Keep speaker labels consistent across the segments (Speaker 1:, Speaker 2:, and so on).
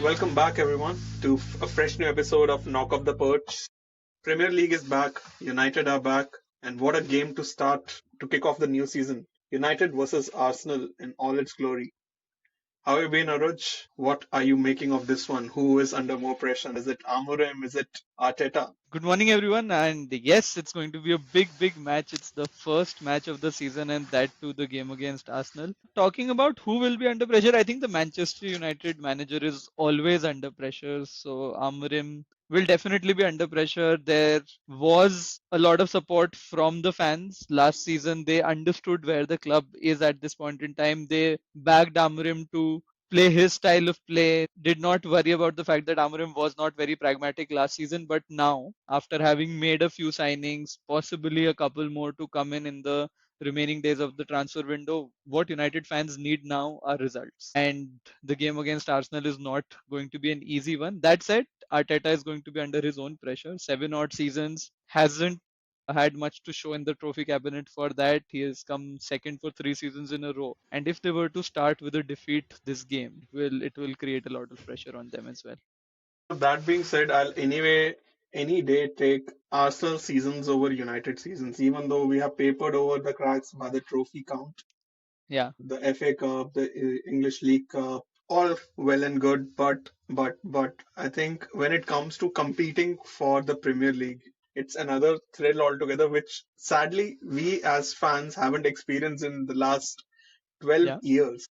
Speaker 1: Welcome back, everyone, to a fresh new episode of Knock Off the Perch. Premier League is back, United are back, and what a game to start to kick off the new season. United versus Arsenal in all its glory. How have you been, Aruj? What are you making of this one? Who is under more pressure? Is it Amorim? Is it Arteta?
Speaker 2: Good morning, everyone. And yes, it's going to be a big match. It's the first match of the season, and that too the game against Arsenal. Talking about who will be under pressure, I think the Manchester United manager is always under pressure. So Amorim will definitely be under pressure. There was a lot of support from the fans last season. They understood where the club is at this point in time. They backed Amorim to play his style of play, did not worry about the fact that Amorim was not very pragmatic last season. But now, after having made a few signings, possibly a couple more to come in the remaining days of the transfer window, what United fans need now are results. And the game against Arsenal is not going to be an easy one. That said, Arteta is going to be under his own pressure. 7 odd seasons hasn't had much to show in the trophy cabinet for that. He has come second for 3 seasons in a row. And if they were to start with a defeat this game, it will create a lot of pressure on them as well.
Speaker 1: That being said, I'll anyway any day take Arsenal seasons over United seasons, even though we have papered over the cracks by the trophy count.
Speaker 2: Yeah.
Speaker 1: The FA Cup, the English League Cup, all well and good, but I think when it comes to competing for the Premier League, it's another thrill altogether, which sadly we as fans haven't experienced in the last 12
Speaker 2: Yeah.
Speaker 1: years.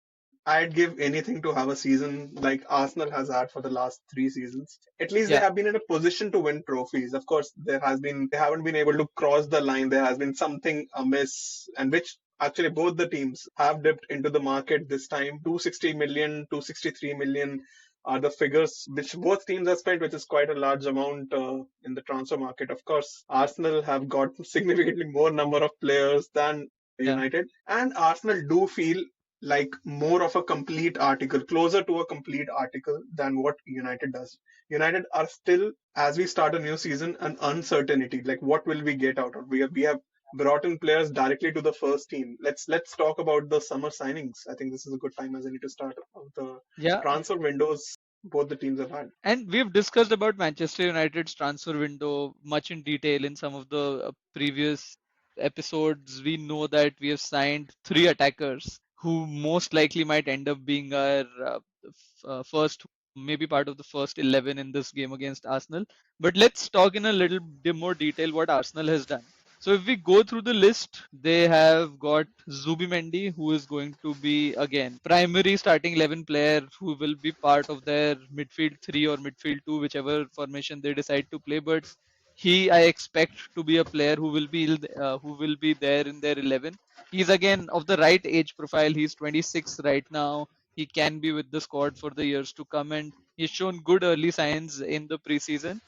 Speaker 1: I'd give anything to have a season like Arsenal has had for the last 3 seasons. At least they
Speaker 2: Yeah.
Speaker 1: have been in a position to win trophies. Of course, they haven't been able to cross the line. There has been something amiss, and which actually both the teams have dipped into the market this time. 260 million, 263 million are the figures which both teams have spent, which is quite a large amount in the transfer market. Of course, Arsenal have got significantly more number of players than
Speaker 2: Yeah.
Speaker 1: United, and Arsenal do feel like more of a complete article, closer to a complete article than what United does. United are still, as we start a new season, an uncertainty. Like, what will we get out of? We have brought in players directly to the first team. Let's talk about the summer signings. I think this is a good time as I need to start the
Speaker 2: Yeah.
Speaker 1: transfer windows both the teams have had.
Speaker 2: And we've discussed about Manchester United's transfer window much in detail in some of the previous episodes. We know that we have signed three attackers who most likely might end up being our first, maybe part of the first 11 in this game against Arsenal. But let's talk in a little bit more detail what Arsenal has done. So if we go through the list, they have got Zubimendi, who is going to be again primary starting 11 player who will be part of their midfield three or midfield two, whichever formation they decide to play. But I expect to be a player who will be there in their 11. He's again of the right age profile. He's 26 right now. He can be with the squad for the years to come, and he's shown good early signs in the preseason.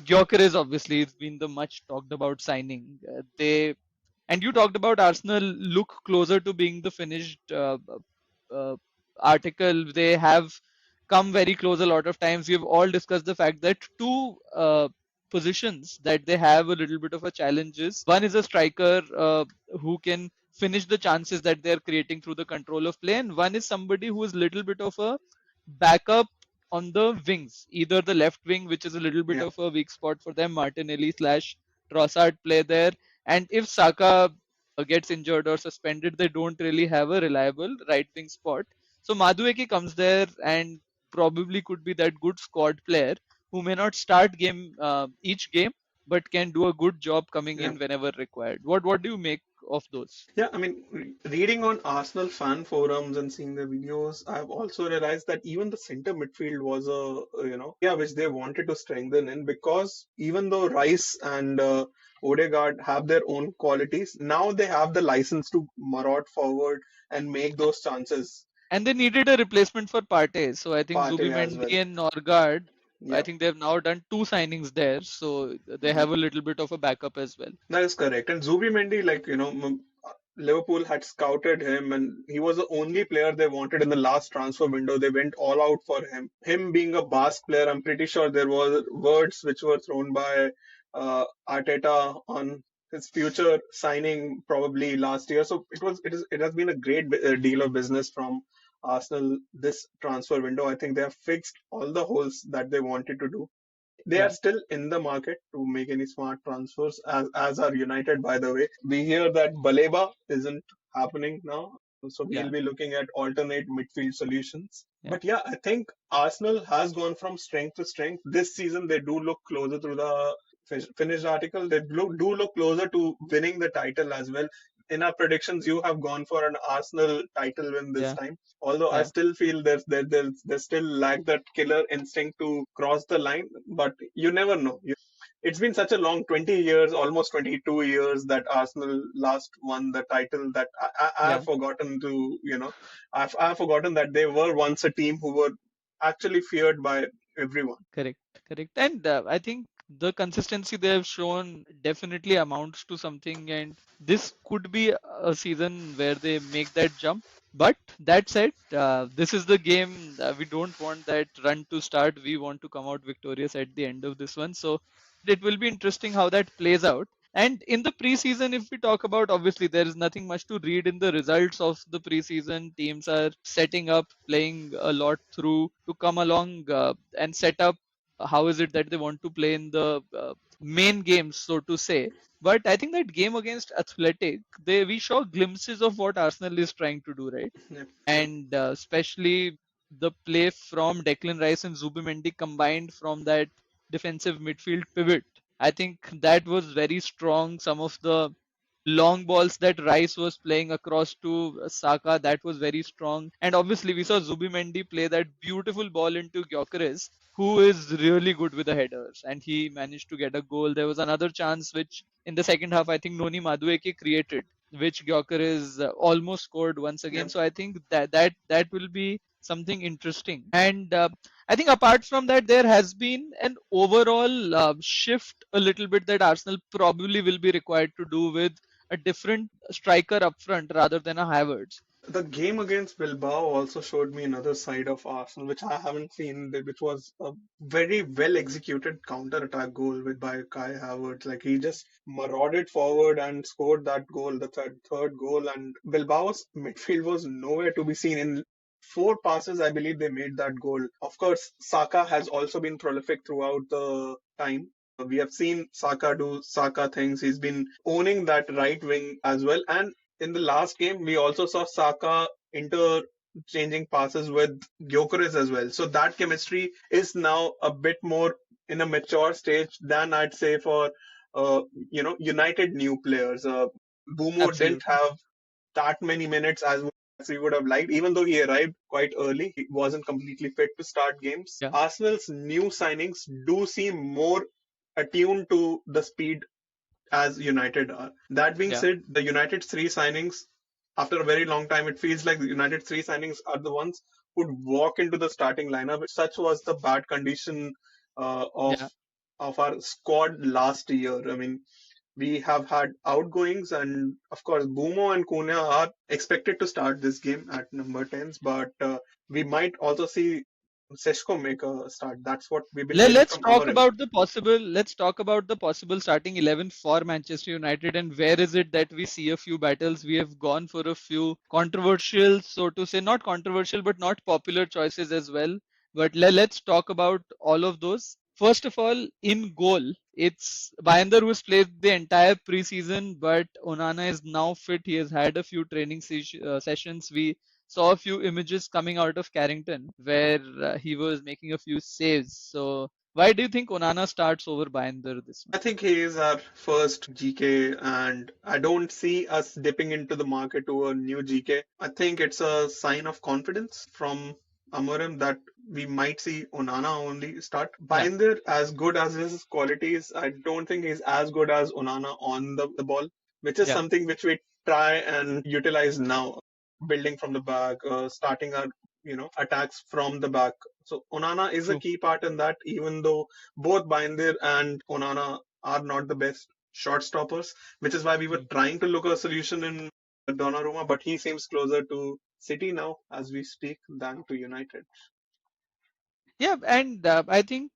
Speaker 2: Gyökeres obviously has been the much talked about signing. They and you talked about Arsenal look closer to being the finished uh, article. They have come very close a lot of times. We've all discussed the fact that two positions that they have a little bit of a challenge is one is a striker who can finish the chances that they're creating through the control of play, and one is somebody who is little bit of a backup on the wings, either the left wing, which is a little bit
Speaker 1: Yeah.
Speaker 2: of a weak spot for them. Martinelli slash Trossard play there, and if Saka gets injured or suspended, they don't really have a reliable right wing spot. So Madueke comes there and probably could be that good squad player who may not start each game, but can do a good job coming
Speaker 1: Yeah.
Speaker 2: in whenever required. What do you make of those?
Speaker 1: Yeah, I mean, reading on Arsenal fan forums and seeing the videos, I've also realized that even the center midfield was area which they wanted to strengthen in, because even though Rice and Odegaard have their own qualities, now they have the license to maraud forward and make those chances.
Speaker 2: And they needed a replacement for Partey. So I think
Speaker 1: Partey as
Speaker 2: Zubimendi
Speaker 1: well.
Speaker 2: and Norgard, I
Speaker 1: Yeah,
Speaker 2: think they've now done two signings there. So they
Speaker 1: yeah,
Speaker 2: have a little bit of a backup as well.
Speaker 1: that is correct. And Zubimendi, Liverpool had scouted him, and he was the only player they wanted in the last transfer window. They went all out for him. Him being a Basque player, I'm pretty sure there were words which were thrown by Arteta on his future signing probably last year. So it has been a great deal of business from Arsenal this transfer window. I think they have fixed all the holes that they wanted to do. They are
Speaker 2: Yeah,
Speaker 1: still in the market to make any smart transfers, as are United, by the way. We hear that Baleba isn't happening now, so we'll
Speaker 2: yeah,
Speaker 1: be looking at alternate midfield solutions.
Speaker 2: yeah,
Speaker 1: But yeah, I think Arsenal has gone from strength to strength. This season, they do look closer to the finished article. They do look closer to winning the title as well. In our predictions, you have gone for an Arsenal title win this
Speaker 2: yeah,
Speaker 1: time. Although I
Speaker 2: yeah.
Speaker 1: still feel there's still lack that killer instinct to cross the line, but you never know. It's been such a long 20 years, almost 22 years that Arsenal last won the title that I have
Speaker 2: Yeah.
Speaker 1: forgotten to, I've forgotten that they were once a team who were actually feared by everyone.
Speaker 2: Correct, correct. And I think the consistency they have shown definitely amounts to something, and this could be a season where they make that jump. But that said, this is the game. We don't want that run to start. We want to come out victorious at the end of this one. So it will be interesting how that plays out. And in the preseason, if we talk about, obviously, there is nothing much to read in the results of the preseason. Teams are setting up, playing a lot through to come along and set up how is it that they want to play in the main games, so to say. But I think that game against Athletic, we saw glimpses of what Arsenal is trying to do, right?
Speaker 1: Yep, yep.
Speaker 2: And especially the play from Declan Rice and Zubimendi combined from that defensive midfield pivot. I think that was very strong. Some of the long balls that Rice was playing across to Saka, that was very strong. And obviously, we saw Zubimendi play that beautiful ball into Gyökeres, who is really good with the headers, and he managed to get a goal. There was another chance which, in the second half, I think Noni Madueke created, which Gyökeres almost scored once again.
Speaker 1: Yep.
Speaker 2: So I think that will be something interesting. And I think apart from that, there has been an overall shift a little bit that Arsenal probably will be required to do with a different striker up front rather than a Havertz.
Speaker 1: The game against Bilbao also showed me another side of Arsenal, which I haven't seen, which was a very well executed counter attack goal with by Kai Havertz. Like he just marauded forward and scored that goal, the third goal, and Bilbao's midfield was nowhere to be seen. In four passes, I believe they made that goal. Of course, Saka has also been prolific throughout the time. We have seen Saka do Saka things. He's been owning that right wing as well. And in the last game, we also saw Saka interchanging passes with Gyökeres as well. So that chemistry is now a bit more in a mature stage than I'd say for United new players. Bumo didn't
Speaker 2: Absolutely.
Speaker 1: have that many minutes as we would have liked, even though he arrived quite early. He wasn't completely fit to start games.
Speaker 2: Yeah.
Speaker 1: Arsenal's new signings do seem more attuned to the speed as United are. That being
Speaker 2: Yeah.
Speaker 1: said, the United's three signings, after a very long time, it feels like the United's three signings are the ones who'd walk into the starting lineup. Such was the bad condition uh, of
Speaker 2: Yeah.
Speaker 1: of our squad last year. I mean, we have had outgoings, and of course, Bumo and Cunha are expected to start this game at number 10s, but we might also see Sesko make a start. That's what we've been hearing
Speaker 2: Let's
Speaker 1: from
Speaker 2: talk
Speaker 1: Amorim.
Speaker 2: about the possible. Let's talk about the possible starting 11 for Manchester United, and where is it that we see a few battles? We have gone for a few controversial, so to say, not controversial, but not popular choices as well. But let's talk about all of those. First of all, in goal, it's Binder who's played the entire preseason, but Onana is now fit. He has had a few training sessions. We saw a few images coming out of Carrington where he was making a few saves. So why do you think Onana starts over Binder this
Speaker 1: I
Speaker 2: one?
Speaker 1: think he is our first GK, and I don't see us dipping into the market to a new GK. I think it's a sign of confidence from Amorim that we might see Onana only start.
Speaker 2: Yeah,
Speaker 1: Binder, as good as his qualities, I don't think he's as good as Onana on the ball, which is
Speaker 2: yeah,
Speaker 1: something which we try and utilize now, building from the back, starting our attacks from the back. So Onana is a
Speaker 2: true.
Speaker 1: key part in that, even though both Binder and Onana are not the best shot stoppers, which is why we were
Speaker 2: Mm.
Speaker 1: trying to look a solution in Donnarumma, but he seems closer to City now as we speak than to United.
Speaker 2: Yeah, and I think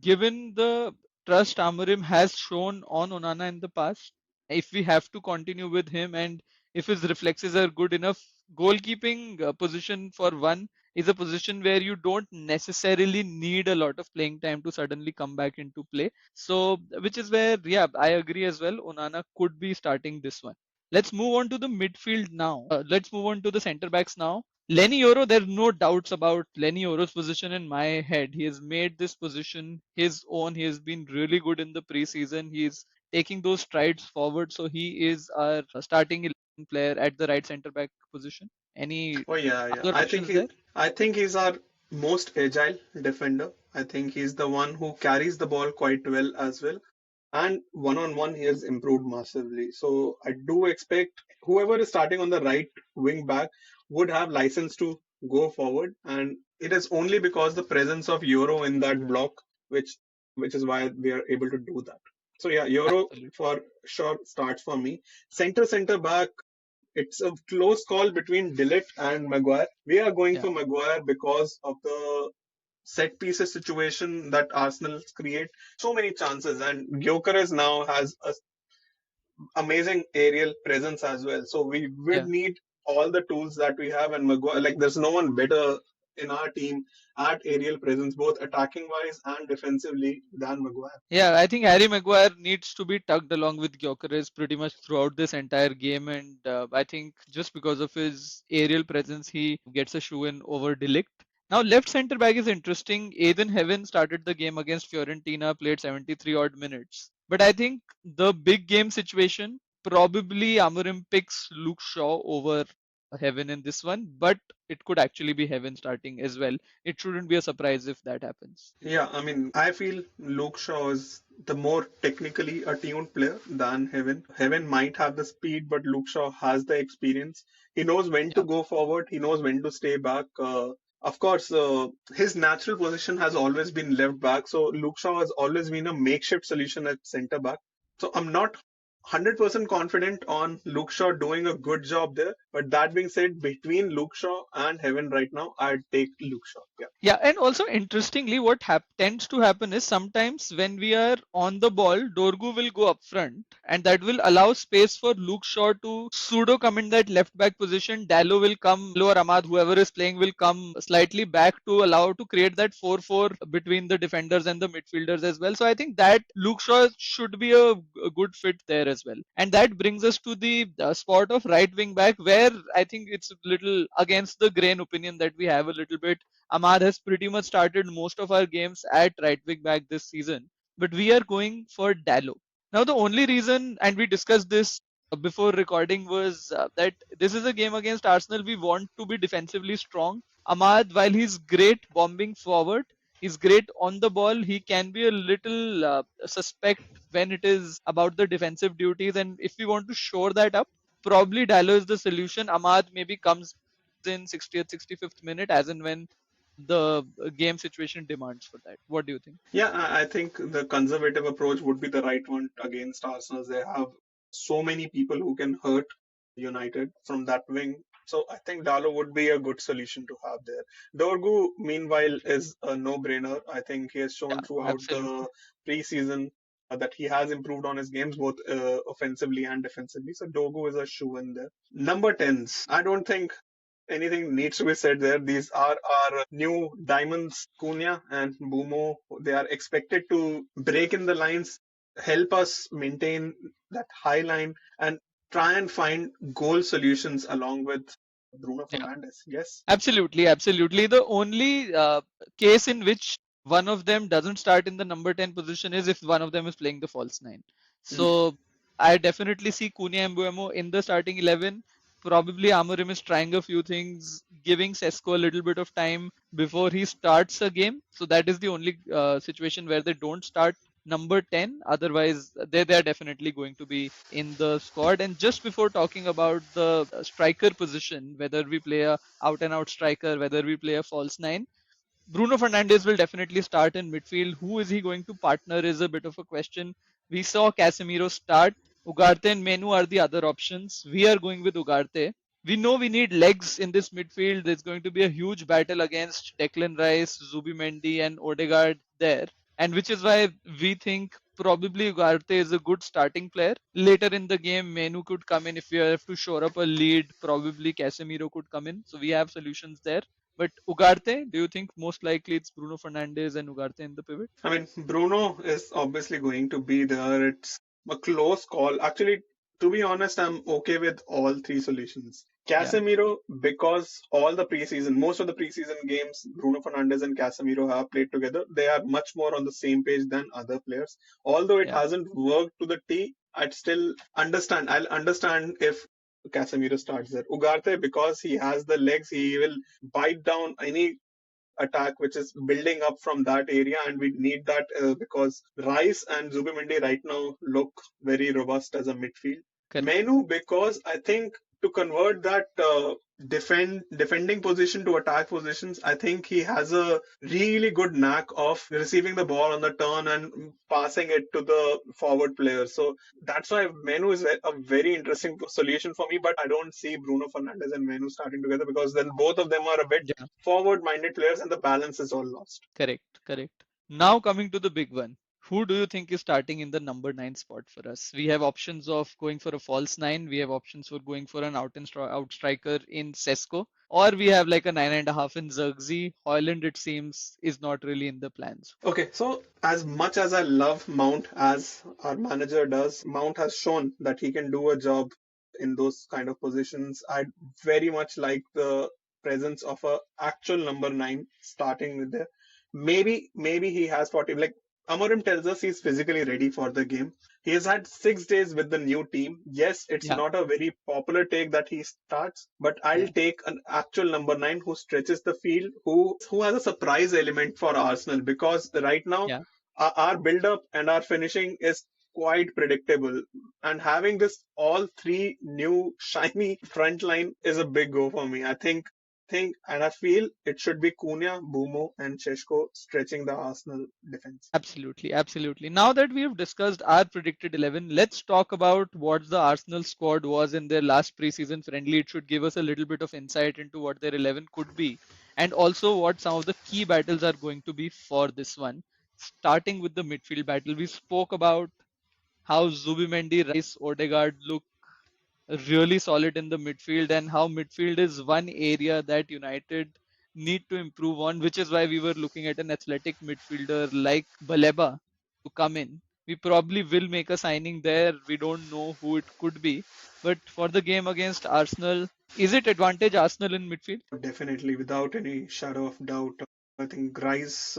Speaker 2: given the trust Amorim has shown on Onana in the past, if we have to continue with him and if his reflexes are good enough, goalkeeping position for one is a position where you don't necessarily need a lot of playing time to suddenly come back into play. So, which is where, yeah, I agree as well. Onana could be starting this one. Let's move on to the midfield now. Let's move on to the centre backs now. Lenny Yoro, there's no doubts about Lenny Yoro's position in my head. He has made this position his own. He has been really good in the preseason. He's taking those strides forward. So he is our starting 11 player at the right centre back position. Any
Speaker 1: Oh yeah, yeah.
Speaker 2: other options there?
Speaker 1: I think he's our most agile defender. I think he's the one who carries the ball quite well as well. And one on one, he has improved massively. So I do expect whoever is starting on the right wing back would have license to go forward. And it is only because the presence of Euro in that block, which which is why we are able to do that. So yeah, Euro
Speaker 2: Absolutely.
Speaker 1: for sure starts for me. Center back, it's a close call between Dillett and Maguire. We are going
Speaker 2: Yeah.
Speaker 1: for Maguire because of the set pieces situation that Arsenal create. So many chances, and Gyökeres now has a amazing aerial presence as well. So we would
Speaker 2: Yeah.
Speaker 1: need all the tools that we have, and Maguire, like there's no one better in our team at aerial presence, both attacking wise and defensively, than Maguire.
Speaker 2: Yeah, I think Harry Maguire needs to be tugged along with Gyökeres pretty much throughout this entire game, and I think just because of his aerial presence, he gets a shoe in over Delict. Now, left centre back is interesting. Aidan Heaven started the game against Fiorentina, played 73 odd minutes. But I think the big game situation, probably Amorim picks Luke Shaw over Heaven in this one, but it could actually be Heaven starting as well. It shouldn't be a surprise if that happens.
Speaker 1: Yeah, I mean, I feel Luke Shaw is the more technically attuned player than Heaven. Heaven might have the speed, but Luke Shaw has the experience. He knows when to
Speaker 2: Yeah.
Speaker 1: go forward, he knows when to stay back. Of course, his natural position has always been left back, so Luke Shaw has always been a makeshift solution at centre back. So I'm not 100% confident on Luke Shaw doing a good job there. But that being said, between Luke Shaw and Heaven right now, I'd take Luke Shaw. Yeah.
Speaker 2: Yeah, and also interestingly, what tends to happen is sometimes when we are on the ball, Dorgu will go up front, and that will allow space for Luke Shaw to pseudo come in that left back position. Dallo will come, Dallo or Ahmad, whoever is playing, will come slightly back to allow to create that 4-4 between the defenders and the midfielders as well. So I think that Luke Shaw should be a good fit there as well. And that brings us to the spot of right wing back, where I think it's a little against the grain opinion that we have a little bit. Amar has pretty much started most of our games at right wing back this season, but we are going for Dallo. Now, the only reason, and we discussed this before recording, was that this is a game against Arsenal. We want to be defensively strong. Ahmad, while he's great bombing forward, he's great on the ball. He can be a little suspect when it is about the defensive duties. And if we want to shore that up, probably Dallo is the solution. Ahmad maybe comes in 60th, 65th minute, as and when the game situation demands for that. What do you think?
Speaker 1: Yeah, I think the conservative approach would be the right one against Arsenal. They have so many people who can hurt United from that wing. So I think Dalo would be a good solution to have there. Dorgu, meanwhile, is a no-brainer. I think he has shown
Speaker 2: Yeah,
Speaker 1: throughout
Speaker 2: absolutely.
Speaker 1: the preseason that he has improved on his games, both offensively and defensively. So Dorgu is a shoe in there. Number 10s. I don't think anything needs to be said there. These are our new diamonds, Cunha and Bumo. They are expected to break in the lines, help us maintain that high line, and try and find goal solutions along with Bruno
Speaker 2: Yeah.
Speaker 1: Fernandes. Yes.
Speaker 2: Absolutely, absolutely. The only case in which one of them doesn't start in the number 10 position is if one of them is playing the false nine.
Speaker 1: Mm.
Speaker 2: So I definitely see Cunha and Mbuemo in the starting 11. Probably Amorim is trying a few things, giving Sesko a little bit of time before he starts a game. So that is the only situation where they don't start number 10. Otherwise, they are definitely going to be in the squad. And just before talking about the striker position, whether we play a out and out striker, whether we play a false nine, Bruno Fernandes will definitely start in midfield. Who is he going to partner is a bit of a question. We saw Casemiro start. Ugarte and Menu are the other options. We are going with Ugarte. We know we need legs in this midfield. There's going to be a huge battle against Declan Rice, Zubimendi, and Ødegaard there. And which is why we think probably Ugarte is a good starting player. Later in the game, Menu could come in if we have to shore up a lead. Probably Casemiro could come in. So we have solutions there. But Ugarte, do you think most likely it's Bruno Fernandes and Ugarte in the pivot?
Speaker 1: I mean, Bruno is obviously going to be there. It's a close call. Actually, to be honest, I'm okay with all three solutions.
Speaker 2: Yeah,
Speaker 1: Casemiro, because most of the preseason games, Bruno Fernandes and Casemiro have played together. They are much more on the same page than other players. Although it
Speaker 2: yeah,
Speaker 1: hasn't worked to the T, I'd still understand. I'll understand if Casemiro starts there. Ugarte, because he has the legs, he will bite down any attack which is building up from that area, and we need that because Rice and Zubimendi right now look very robust as a midfield.
Speaker 2: correct.
Speaker 1: Menu, because I think to convert that defending position to attack positions, I think he has a really good knack of receiving the ball on the turn and passing it to the forward player. So that's why Menu is a very interesting solution for me. But I don't see Bruno Fernandes and Menu starting together because then both of them are a bit
Speaker 2: Yeah,
Speaker 1: forward minded players and the balance is all lost.
Speaker 2: correct, correct. Now coming to the big one. Who do you think is starting in the number nine spot for us? We have options of going for a false nine. We have options for going for an out striker in Sesko, or we have like a 9.5 in Zirkzee. Hoyland, it seems, is not really in the plans.
Speaker 1: Okay, so as much as I love Mount as our manager does, Mount has shown that he can do a job in those kind of positions. I very much like the presence of a actual number nine starting with there. Maybe he has 40. Like Amorim tells us, he's physically ready for the game. He has had 6 days with the new team. Yes, it's
Speaker 2: Yeah,
Speaker 1: not a very popular take that he starts, but I'll
Speaker 2: yeah,
Speaker 1: take an actual number nine who stretches the field, who has a surprise element for Arsenal, because right now
Speaker 2: yeah.
Speaker 1: our build up and our finishing is quite predictable. And having this all three new shiny front line is a big go for me. I think and I feel it should be Cunha, Bumo, and Sesko stretching the Arsenal defense.
Speaker 2: Absolutely, absolutely. Now that we have discussed our predicted 11, let's talk about what the Arsenal squad was in their last preseason friendly. It should give us a little bit of insight into what their 11 could be, and also what some of the key battles are going to be for this one. Starting with the midfield battle, we spoke about how Zubimendi, Rice, Ødegaard look really solid in the midfield, and how midfield is one area that United need to improve on, which is why we were looking at an athletic midfielder like Baleba to come in. We probably will make a signing there. We don't know who it could be. But for the game against Arsenal, is it advantage Arsenal in midfield?
Speaker 1: Definitely, without any shadow of doubt. I think Grice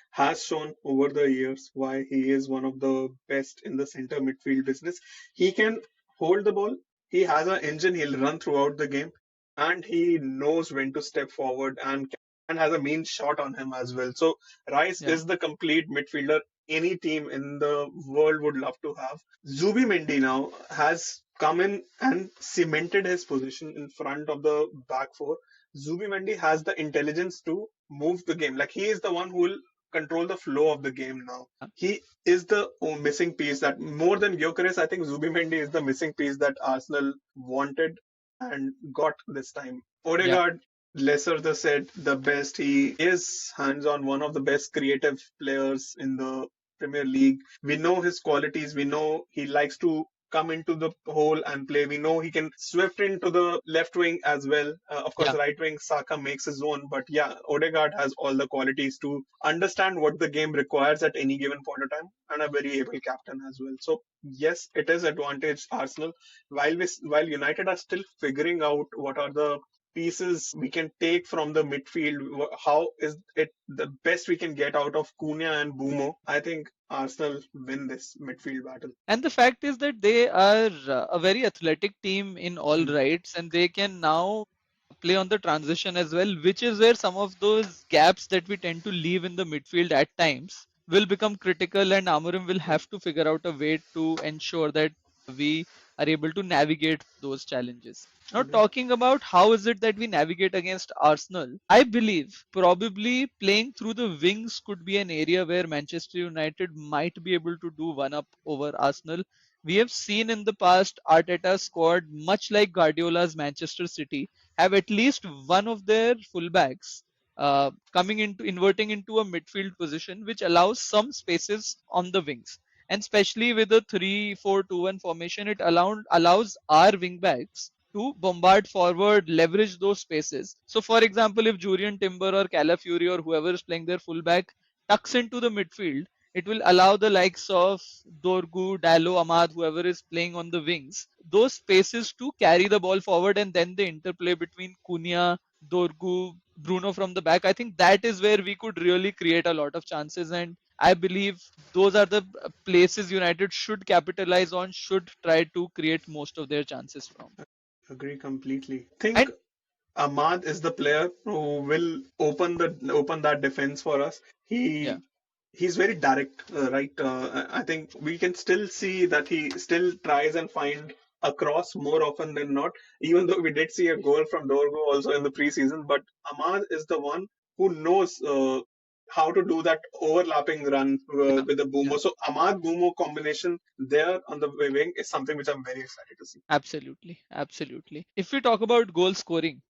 Speaker 1: has shown over the years why he is one of the best in the center midfield business. He can hold the ball, he has an engine, he'll run throughout the game, and he knows when to step forward and has a mean shot on him as well. So, Rice
Speaker 2: Yeah,
Speaker 1: is the complete midfielder any team in the world would love to have. Zubimendi now has come in and cemented his position in front of the back four. Zubimendi has the intelligence to move the game. Like he is the one who will control the flow of the game now. He is the missing piece that more than Gyökeres, I think Zubimendi is the missing piece that Arsenal wanted and got this time.
Speaker 2: yeah,
Speaker 1: Odegaard, lesser the said, the best. He is hands on, one of the best creative players in the Premier League. We know his qualities. We know he likes to come into the hole and play. We know he can swift into the left wing as well. Of course,
Speaker 2: yeah.
Speaker 1: right wing Saka makes his own, but yeah, Odegaard has all the qualities to understand what the game requires at any given point of time, and a very able captain as well. So yes, it is advantage Arsenal. While United are still figuring out what are the pieces we can take from the midfield, how is it the best we can get out of Cunha and Bumo, I think Arsenal win this midfield battle.
Speaker 2: And the fact is that they are a very athletic team in all
Speaker 1: Mhm.
Speaker 2: rights, and they can now play on the transition as well, which is where some of those gaps that we tend to leave in the midfield at times will become critical, and Amorim will have to figure out a way to ensure that we are able to navigate those challenges. Now,
Speaker 1: Agree.
Speaker 2: talking about how is it that we navigate against Arsenal, I believe probably playing through the wings could be an area where Manchester United might be able to do one up over Arsenal. We have seen in the past Arteta's squad, much like Guardiola's Manchester City, have at least one of their fullbacks coming into inverting into a midfield position, which allows some spaces on the wings. And especially with the 3-4-2-1 formation, it allows our wingbacks to bombard forward, leverage those spaces. So, for example, if Jurian Timber or Calafiori or whoever is playing their fullback tucks into the midfield, it will allow the likes of Dorgu, Dallo, Ahmad, whoever is playing on the wings, those spaces to carry the ball forward, and then the interplay between Cunha, Dorgu, Bruno from the back. I think that is where we could really create a lot of chances, and I believe those are the places United should capitalize on, should try to create most of their chances from.
Speaker 1: Agree completely. Think
Speaker 2: And
Speaker 1: Ahmad is the player who will open that defense for us.
Speaker 2: yeah,
Speaker 1: He's very direct, right? I think we can still see that he still tries and find a cross more often than not. Even though we did see a goal from Dorgo also in the preseason, but Ahmad is the one who knows how to do that overlapping run
Speaker 2: yeah,
Speaker 1: with the
Speaker 2: yeah.
Speaker 1: Bumo. So Ahmad Bumo combination there on the wing is something which I'm very excited to see.
Speaker 2: Absolutely, absolutely. If we talk about goal scoring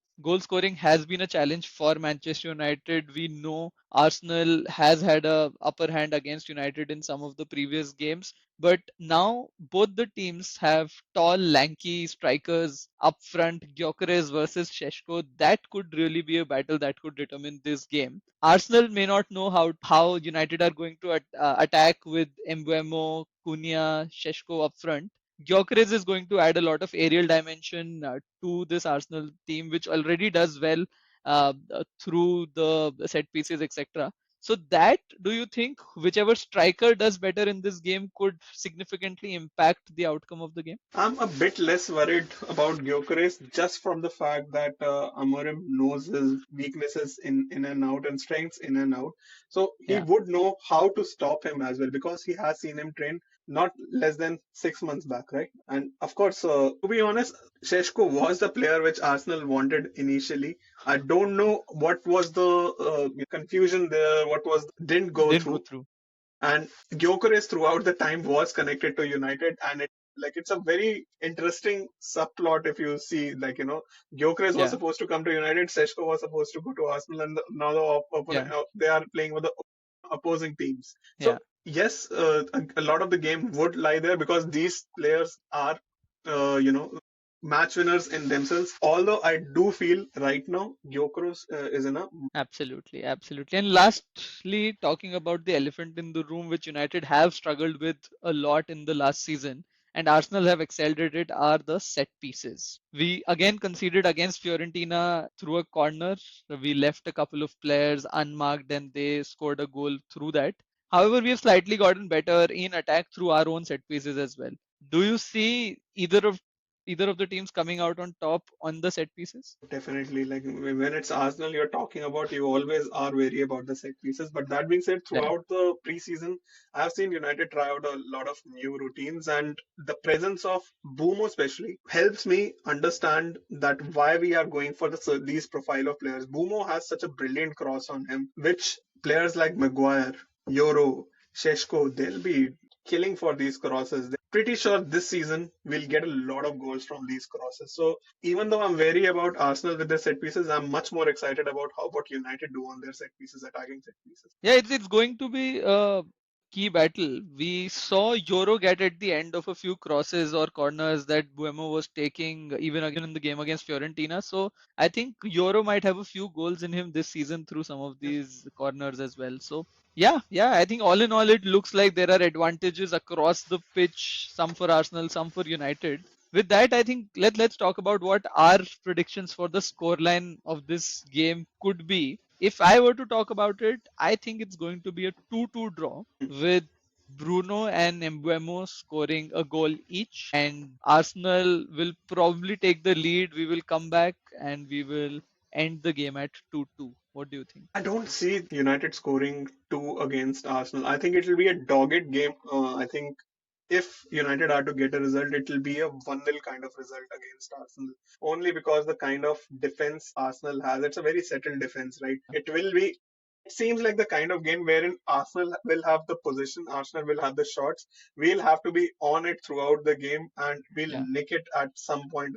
Speaker 2: has been a challenge for Manchester United. We know Arsenal has had a upper hand against United in some of the previous games, but now both the teams have tall, lanky strikers up front. Gyökeres versus Sesko. That could really be a battle that could determine this game. Arsenal may not know how United are going to attack with Mbeumo, Cunha, Sesko up front. Gyökeres is going to add a lot of aerial dimension to this Arsenal team, which already does well through the set pieces, etc. So that, do you think whichever striker does better in this game could significantly impact the outcome of the game?
Speaker 1: I'm a bit less worried about Gyökeres just from the fact that Amorim knows his weaknesses in and out and strengths in and out. So he
Speaker 2: Yeah,
Speaker 1: would know how to stop him as well because he has seen him train not less than 6 months back, right? And of course, to be honest, Sheshko was the player which Arsenal wanted initially. I don't know what was the confusion there, what was didn't go
Speaker 2: didn't go
Speaker 1: through.
Speaker 2: through.
Speaker 1: And Gyökeres throughout the time was connected to United, and it's a very interesting subplot if you see, Gyökeres was
Speaker 2: Yeah,
Speaker 1: supposed to come to United, Seshko was supposed to go to Arsenal, and now
Speaker 2: yeah,
Speaker 1: they are playing with the opposing teams.
Speaker 2: yeah.
Speaker 1: So yes, a lot of the game would lie there because these players are, match winners in themselves. Although I do feel right now Gyökeres is in a
Speaker 2: Absolutely, absolutely. And lastly, talking about the elephant in the room, which United have struggled with a lot in the last season, and Arsenal have excelled at it, are the set pieces. We again conceded against Fiorentina through a corner. We left a couple of players unmarked and they scored a goal through that. However, we have slightly gotten better in attack through our own set pieces as well. Do you see either of the teams coming out on top on the set pieces?
Speaker 1: Definitely, like when it's Arsenal you're talking about, you always are wary about the set pieces. But that being said,
Speaker 2: Yeah,
Speaker 1: throughout the preseason, I've seen United try out a lot of new routines, and the presence of Boomo especially helps me understand that why we are going for these profile of players. Boomo has such a brilliant cross on him, which players like Maguire, Euro, Sheshko, they'll be killing for these crosses. They're pretty sure this season we'll get a lot of goals from these crosses. So even though I'm wary about Arsenal with their set pieces, I'm much more excited about how what United do on their set pieces, attacking set pieces.
Speaker 2: yeah, it's going to be a key battle. We saw Euro get at the end of a few crosses or corners that Buemo was taking even in the game against Fiorentina. So I think Euro might have a few goals in him this season through some of
Speaker 1: Yes,
Speaker 2: these corners as well. So yeah, I think all in all it looks like there are advantages across the pitch, some for Arsenal, some for United. With that, I think let's talk about what our predictions for the scoreline of this game could be. If I were to talk about it, I think it's going to be a 2-2 draw with Bruno and Mbeumo scoring a goal each, and Arsenal will probably take the lead. We will come back and we will end the game at 2-2. What do you think?
Speaker 1: I don't see United scoring two against Arsenal. I think it will be a dogged game. I think if United are to get a result, it will be a 1-0 kind of result against Arsenal. Only because the kind of defense Arsenal has, it's a very settled defense, right? It seems like the kind of game wherein Arsenal will have the position, Arsenal will have the shots. We'll have to be on it throughout the game, and we'll
Speaker 2: Yeah,
Speaker 1: nick it at some point.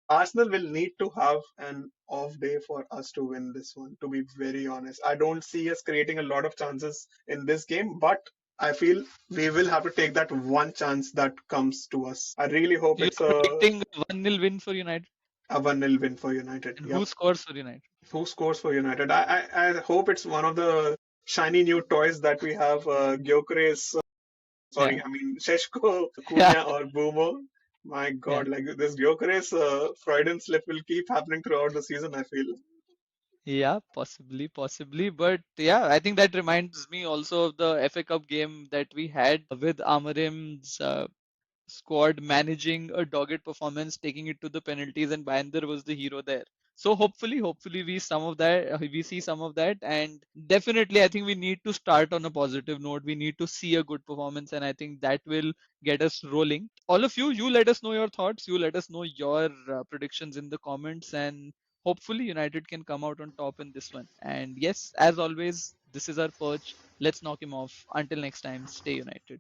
Speaker 1: Arsenal will need to have an off day for us to win this one. To be very honest, I don't see us creating a lot of chances in this game, but I feel we will have to take that one chance that comes to us. I really hope
Speaker 2: You're
Speaker 1: it's
Speaker 2: predicting a 1-0 win for United?
Speaker 1: a 1-0 win for United.
Speaker 2: And who
Speaker 1: Yep.
Speaker 2: scores for United?
Speaker 1: Who scores for United? I hope it's one of the shiny new toys that we have. Gyökeres,
Speaker 2: Yeah.
Speaker 1: sorry, I mean Sesko,
Speaker 2: Yeah.
Speaker 1: Cunha, or Boomo. My
Speaker 2: Yeah.
Speaker 1: God, like this Gyökeres Freudian slip will keep happening throughout the season. I feel.
Speaker 2: Yeah, possibly, possibly. But yeah, I think that reminds me also of the FA Cup game that we had with Amorim's squad managing a dogged performance, taking it to the penalties, and Binder was the hero there. So hopefully we see some of that, and definitely I think we need to start on a positive note. We need to see a good performance, and I think that will get us rolling. All of you, you let us know your thoughts. You let us know your predictions in the comments, and hopefully United can come out on top in this one. And yes, as always, this is our perch. Let's knock him off. Until next time, stay united.